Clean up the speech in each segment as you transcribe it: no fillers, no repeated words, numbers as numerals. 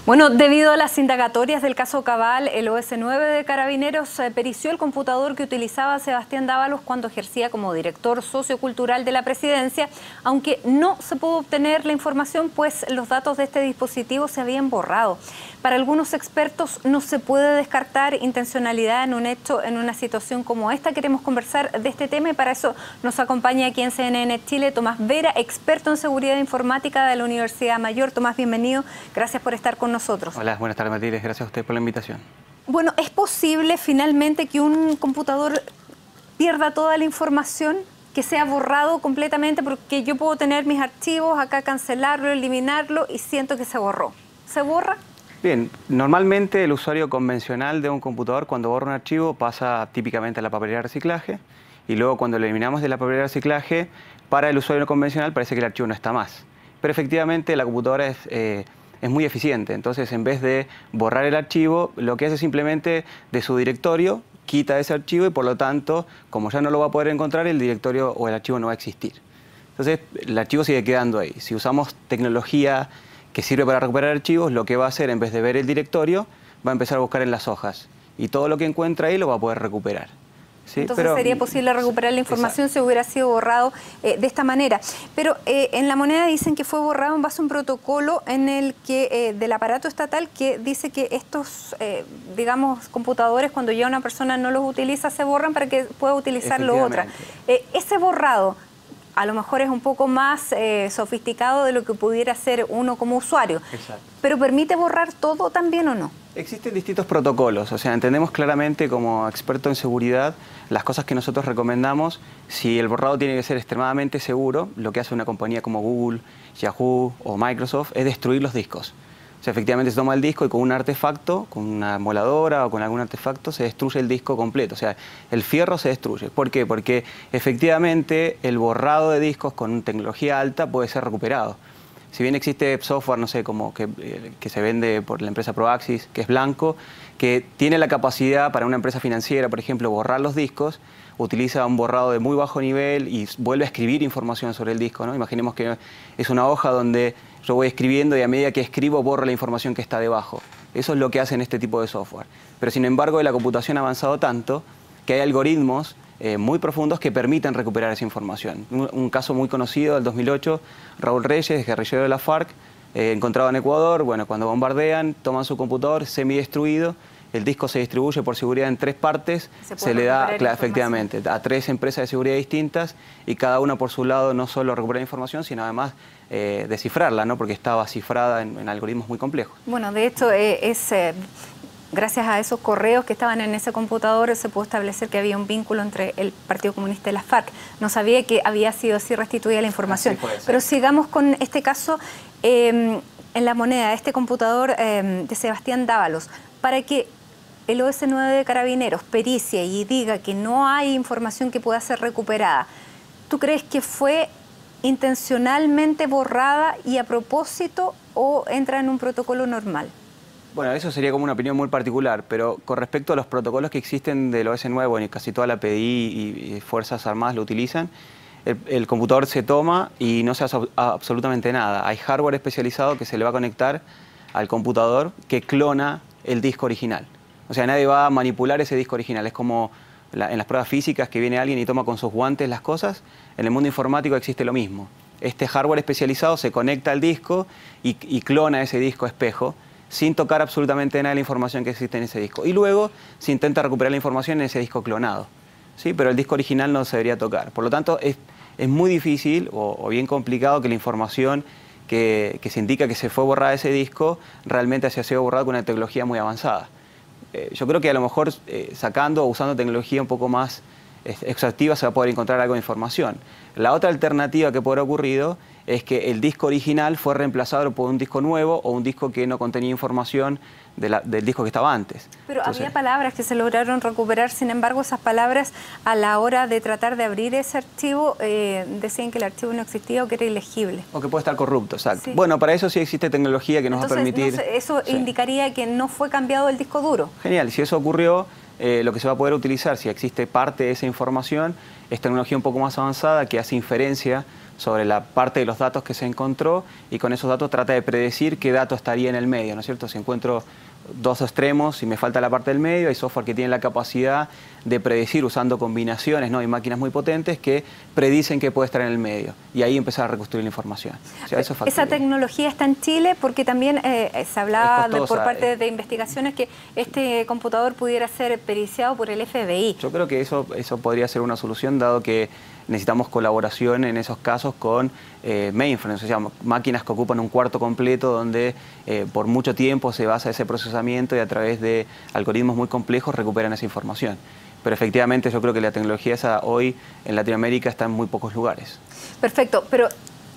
Bueno, debido a las indagatorias del caso Cabal, el OS9 de Carabineros perició el computador que utilizaba Sebastián Dávalos cuando ejercía como director sociocultural de la presidencia, aunque no se pudo obtener la información, pues los datos de este dispositivo se habían borrado. Para algunos expertos no se puede descartar intencionalidad en un hecho, en una situación como esta. Queremos conversar de este tema y para eso nos acompaña aquí en CNN Chile Tomás Vera, experto en seguridad informática de la Universidad Mayor. Tomás, bienvenido. Gracias por estar con nosotros. Hola, buenas tardes, Matilde. Gracias a usted por la invitación. Bueno, ¿es posible finalmente que un computador pierda toda la información, que sea borrado completamente? Porque yo puedo tener mis archivos, acá cancelarlo, eliminarlo y siento que se borró. ¿Se borra? Bien, normalmente el usuario convencional de un computador cuando borra un archivo pasa típicamente a la papelera de reciclaje y luego cuando lo eliminamos de la papelera de reciclaje, para el usuario no convencional parece que el archivo no está más. Pero efectivamente la computadora es muy eficiente, entonces en vez de borrar el archivo, lo que hace simplemente de su directorio quita ese archivo y por lo tanto, como ya no lo va a poder encontrar, el directorio o el archivo no va a existir. Entonces el archivo sigue quedando ahí. Si usamos tecnología que sirve para recuperar archivos, lo que va a hacer en vez de ver el directorio, va a empezar a buscar en las hojas y todo lo que encuentra ahí lo va a poder recuperar. ¿Sí? Entonces sería posible recuperar la información si hubiera sido borrado de esta manera. Pero en La Moneda dicen que fue borrado en base a un protocolo en el que del aparato estatal que dice que estos, digamos, computadores, cuando ya una persona no los utiliza, se borran para que pueda utilizarlo otra. Ese borrado a lo mejor es un poco más sofisticado de lo que pudiera ser uno como usuario. Exacto. ¿Pero permite borrar todo también o no? Existen distintos protocolos, o sea, entendemos claramente como experto en seguridad las cosas que nosotros recomendamos. Si el borrado tiene que ser extremadamente seguro, lo que hace una compañía como Google, Yahoo o Microsoft es destruir los discos. O sea, efectivamente se toma el disco y con un artefacto, con una emuladora o con algún artefacto, se destruye el disco completo. O sea, el fierro se destruye. ¿Por qué? Porque efectivamente el borrado de discos con tecnología alta puede ser recuperado. Si bien existe software, no sé, como que se vende por la empresa Proaxis, que es blanco, que tiene la capacidad para una empresa financiera, por ejemplo, borrar los discos, utiliza un borrado de muy bajo nivel y vuelve a escribir información sobre el disco, ¿no? Imaginemos que es una hoja donde yo voy escribiendo y a medida que escribo borro la información que está debajo. Eso es lo que hacen este tipo de software. Pero sin embargo, la computación ha avanzado tanto que hay algoritmos muy profundos que permiten recuperar esa información. Un caso muy conocido del 2008, Raúl Reyes, guerrillero de la FARC, encontrado en Ecuador. Bueno, cuando bombardean, toman su computador semidestruido, el disco se distribuye por seguridad en 3 partes, se le da efectivamente a 3 empresas de seguridad distintas y cada una por su lado no solo recupera información, sino además descifrarla, ¿no? Porque estaba cifrada en algoritmos muy complejos. Bueno, de hecho gracias a esos correos que estaban en ese computador se pudo establecer que había un vínculo entre el Partido Comunista y la FARC. No sabía que había sido así restituida la información. Pero sigamos con este caso en La Moneda, este computador de Sebastián Dávalos. Para que el OS9 de Carabineros pericie y diga que no hay información que pueda ser recuperada, ¿tú crees que fue intencionalmente borrada y a propósito o entra en un protocolo normal? Bueno, eso sería como una opinión muy particular, pero con respecto a los protocolos que existen del OS9, bueno, y casi toda la PDI y Fuerzas Armadas lo utilizan, el computador se toma y no se hace absolutamente nada. Hay hardware especializado que se le va a conectar al computador que clona el disco original. O sea, nadie va a manipular ese disco original. Es como en las pruebas físicas que viene alguien y toma con sus guantes las cosas. En el mundo informático existe lo mismo. Este hardware especializado se conecta al disco y clona ese disco espejo, sin tocar absolutamente nada de la información que existe en ese disco. Y luego se intenta recuperar la información en ese disco clonado. ¿Sí? Pero el disco original no se debería tocar. Por lo tanto, es muy difícil o bien complicado que la información que se indica que se fue borrada de ese disco realmente haya sido borrada con una tecnología muy avanzada. Yo creo que a lo mejor sacando o usando tecnología un poco más exhaustiva se va a poder encontrar algo de información. La otra alternativa que podrá ocurrido es que el disco original fue reemplazado por un disco nuevo o un disco que no contenía información del disco que estaba antes. Pero entonces, había palabras que se lograron recuperar, sin embargo esas palabras a la hora de tratar de abrir ese archivo decían que el archivo no existía o que era ilegible. O que puede estar corrupto, exacto. Sí. Bueno, para eso sí existe tecnología que nos entonces, va a permitir... eso indicaría que no fue cambiado el disco duro. Genial, si eso ocurrió, lo que se va a poder utilizar, si existe parte de esa información, es tecnología un poco más avanzada que hace inferencia sobre la parte de los datos que se encontró y con esos datos trata de predecir qué dato estaría en el medio, ¿no es cierto? Si encuentro dos extremos y me falta la parte del medio, hay software que tiene la capacidad de predecir usando combinaciones, ¿no? Hay máquinas muy potentes que predicen qué puede estar en el medio y ahí empezar a reconstruir la información. O sea, eso es ¿Esa tecnología está en Chile? Porque también se hablaba por parte de investigaciones que este computador pudiera ser periciado por el FBI. Yo creo que eso podría ser una solución, dado que necesitamos colaboración en esos casos con mainframes, o sea, máquinas que ocupan un cuarto completo donde por mucho tiempo se basa ese procesamiento y a través de algoritmos muy complejos recuperan esa información. Pero efectivamente yo creo que la tecnología esa hoy en Latinoamérica está en muy pocos lugares. Perfecto, pero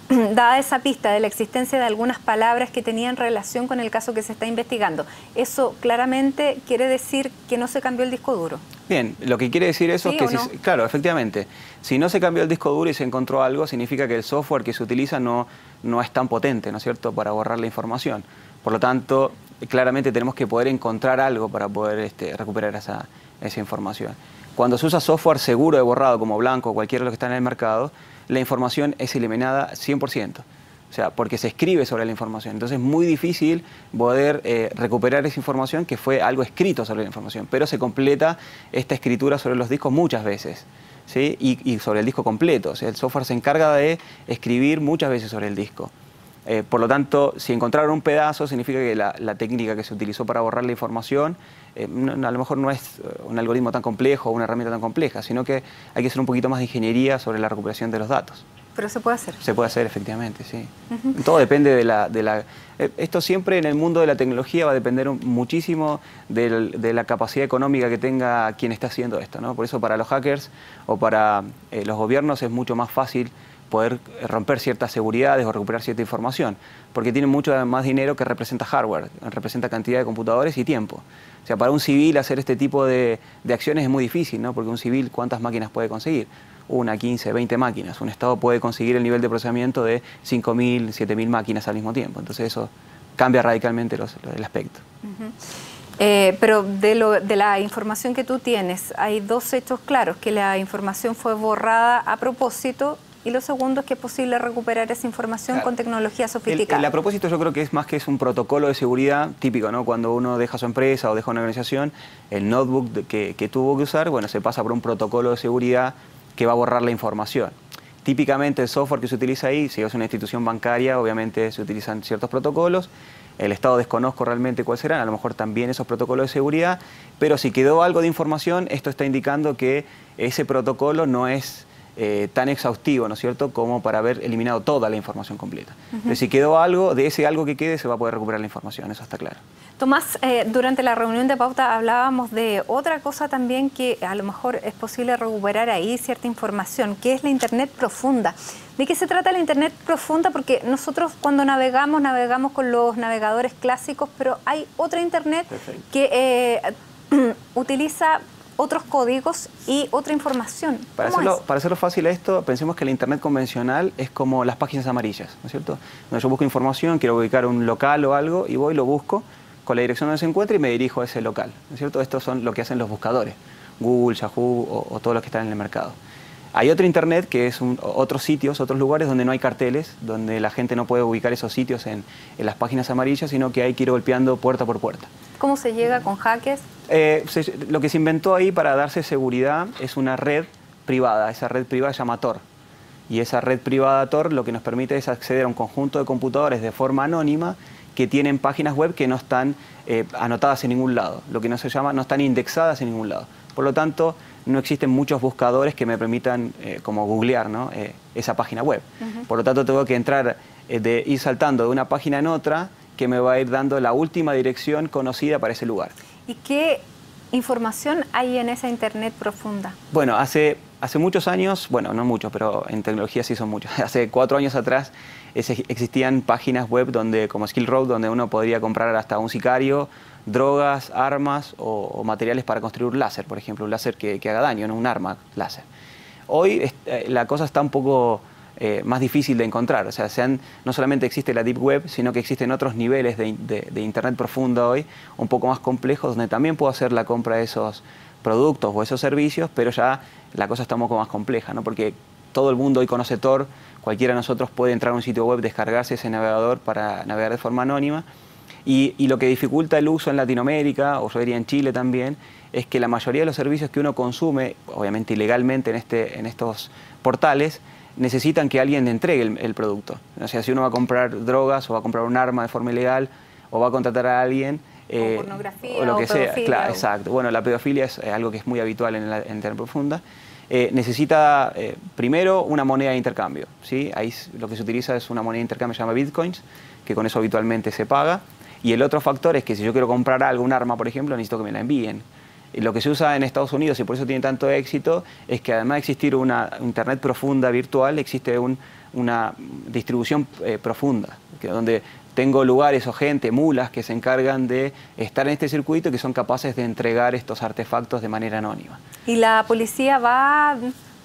dada esa pista de la existencia de algunas palabras que tenían relación con el caso que se está investigando, ¿eso claramente quiere decir que no se cambió el disco duro? Bien, lo que quiere decir eso es que, claro, efectivamente, si no se cambió el disco duro y se encontró algo, significa que el software que se utiliza no es tan potente, ¿no es cierto?, para borrar la información. Por lo tanto, claramente tenemos que poder encontrar algo para poder recuperar esa información. Cuando se usa software seguro de borrado, como Blanco o cualquiera de los que están en el mercado, la información es eliminada 100%. O sea, porque se escribe sobre la información. Entonces es muy difícil poder recuperar esa información que fue algo escrito sobre la información. Pero se completa esta escritura sobre los discos muchas veces, ¿sí? Y sobre el disco completo. O sea, el software se encarga de escribir muchas veces sobre el disco. Por lo tanto, si encontraron un pedazo, significa que la técnica que se utilizó para borrar la información a lo mejor no es un algoritmo tan complejo o una herramienta tan compleja, sino que hay que hacer un poquito más de ingeniería sobre la recuperación de los datos. Pero se puede hacer. Se puede hacer, efectivamente, sí. Todo depende esto siempre en el mundo de la tecnología va a depender muchísimo de la capacidad económica que tenga quien está haciendo esto, ¿no? Por eso para los hackers o para los gobiernos es mucho más fácil poder romper ciertas seguridades o recuperar cierta información, porque tienen mucho más dinero que representa hardware, representa cantidad de computadores y tiempo. O sea, para un civil hacer este tipo de acciones es muy difícil, ¿no? Porque un civil, ¿cuántas máquinas puede conseguir? 1, 15, 20 máquinas. Un Estado puede conseguir el nivel de procesamiento de 5.000, 7.000 máquinas al mismo tiempo. Entonces eso cambia radicalmente el aspecto. Pero de la información que tú tienes, hay dos hechos claros, que la información fue borrada a propósito y lo segundo es que es posible recuperar esa información con tecnología sofisticada. El a propósito yo creo que es más que es un protocolo de seguridad típico, ¿no? Cuando uno deja su empresa o deja una organización, el notebook que tuvo que usar, bueno, se pasa por un protocolo de seguridad que va a borrar la información. Típicamente el software que se utiliza ahí, si es una institución bancaria, obviamente se utilizan ciertos protocolos. El Estado desconozco realmente cuáles serán, a lo mejor también esos protocolos de seguridad, pero si quedó algo de información, esto está indicando que ese protocolo no es tan exhaustivo, ¿no es cierto?, como para haber eliminado toda la información completa. Pero si quedó algo, de ese algo que quede se va a poder recuperar la información, eso está claro. Tomás, durante la reunión de pauta hablábamos de otra cosa también que a lo mejor es posible recuperar ahí cierta información, que es la Internet profunda. ¿De qué se trata la Internet profunda? Porque nosotros cuando navegamos con los navegadores clásicos, pero hay otra Internet que utiliza otros códigos y otra información. Para hacerlo fácil a esto, pensemos que la Internet convencional es como las páginas amarillas, ¿no es cierto? Donde yo busco información, quiero ubicar un local o algo y voy, lo busco con la dirección donde se encuentra y me dirijo a ese local, ¿no es cierto? Estos son lo que hacen los buscadores, Google, Yahoo o todos los que están en el mercado. Hay otra Internet que es otros sitios, otros lugares donde no hay carteles, donde la gente no puede ubicar esos sitios en las páginas amarillas, sino que hay que ir golpeando puerta por puerta. ¿Cómo se llega con hackers? Lo que se inventó ahí para darse seguridad es una red privada. Esa red privada se llama Tor. Y esa red privada Tor lo que nos permite es acceder a un conjunto de computadores de forma anónima que tienen páginas web que no están anotadas en ningún lado. Lo que no están indexadas en ningún lado. Por lo tanto, no existen muchos buscadores que me permitan como googlear, ¿no? Esa página web. Por lo tanto, tengo que entrar, ir saltando de una página en otra que me va a ir dando la última dirección conocida para ese lugar. ¿Y qué información hay en esa Internet profunda? Bueno, hace muchos años, bueno, no muchos, pero en tecnología sí son muchos. Hace 4 años atrás existían páginas web como Skill Road, donde uno podría comprar hasta un sicario, drogas, armas o materiales para construir un láser, por ejemplo, un láser que haga daño, no un arma láser. Hoy la cosa está un poco más difícil de encontrar. O sea, no solamente existe la Deep Web, sino que existen otros niveles de Internet profunda hoy, un poco más complejos, donde también puedo hacer la compra de esos productos o esos servicios, pero ya la cosa está un poco más compleja, ¿no? Porque todo el mundo hoy conoce Tor, cualquiera de nosotros puede entrar a un sitio web, descargarse ese navegador para navegar de forma anónima. Y lo que dificulta el uso en Latinoamérica, o yo diría en Chile también, es que la mayoría de los servicios que uno consume, obviamente ilegalmente en estos portales, necesitan que alguien entregue el producto. O sea, si uno va a comprar drogas o va a comprar un arma de forma ilegal o va a contratar a alguien... o pornografía, o lo que sea. Claro, o... exacto. Bueno, la pedofilia es algo que es muy habitual en Internet profunda. Necesita primero una moneda de intercambio, ¿sí? Ahí lo que se utiliza es una moneda de intercambio que se llama bitcoins, que con eso habitualmente se paga. Y el otro factor es que si yo quiero comprar algo, un arma, por ejemplo, necesito que me la envíen. Lo que se usa en Estados Unidos, y por eso tiene tanto éxito, es que además de existir una Internet profunda virtual, existe una distribución profunda, donde tengo lugares o gente, mulas, que se encargan de estar en este circuito y que son capaces de entregar estos artefactos de manera anónima. ¿Y la policía va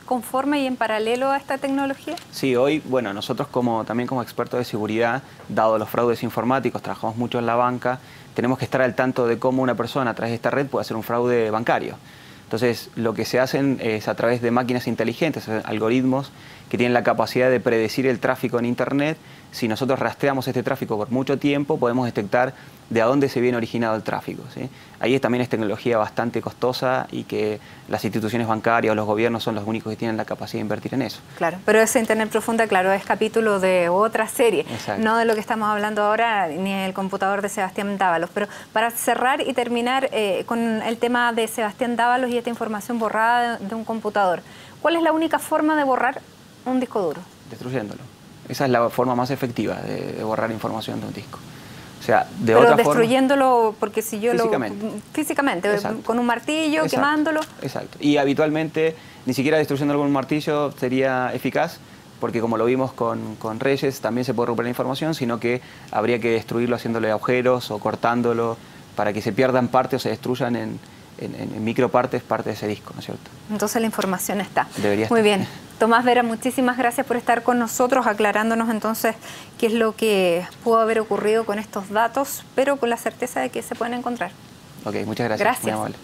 conforme y en paralelo a esta tecnología? Sí, hoy, bueno, nosotros también como expertos de seguridad, dado los fraudes informáticos, trabajamos mucho en la banca, tenemos que estar al tanto de cómo una persona a través de esta red puede hacer un fraude bancario. Entonces, lo que se hacen es a través de máquinas inteligentes, algoritmos que tienen la capacidad de predecir el tráfico en Internet. Si nosotros rastreamos este tráfico por mucho tiempo, podemos detectar de a dónde se viene originado el tráfico, ¿sí? Ahí también es tecnología bastante costosa y que las instituciones bancarias o los gobiernos son los únicos que tienen la capacidad de invertir en eso. Claro, pero esa Internet profunda, claro, es capítulo de otra serie, exacto, no de lo que estamos hablando ahora, ni el computador de Sebastián Dávalos. Pero para cerrar y terminar con el tema de Sebastián Dávalos y esta información borrada de un computador, ¿cuál es la única forma de borrar un disco duro? Destruyéndolo. Esa es la forma más efectiva de borrar información de un disco. O sea, pero destruyéndolo, porque si yo físicamente, exacto, con un martillo, exacto, quemándolo. Exacto. Y habitualmente ni siquiera destruyéndolo con un martillo sería eficaz, porque como lo vimos con Reyes, también se puede romper la información, sino que habría que destruirlo haciéndole agujeros o cortándolo para que se pierdan partes o se destruyan en micropartes, parte de ese disco, ¿no es cierto? Entonces la información está. Debería estar. Muy bien. Tomás Vera, muchísimas gracias por estar con nosotros, aclarándonos entonces qué es lo que pudo haber ocurrido con estos datos, pero con la certeza de que se pueden encontrar. Ok, muchas gracias. Gracias. Muy amable.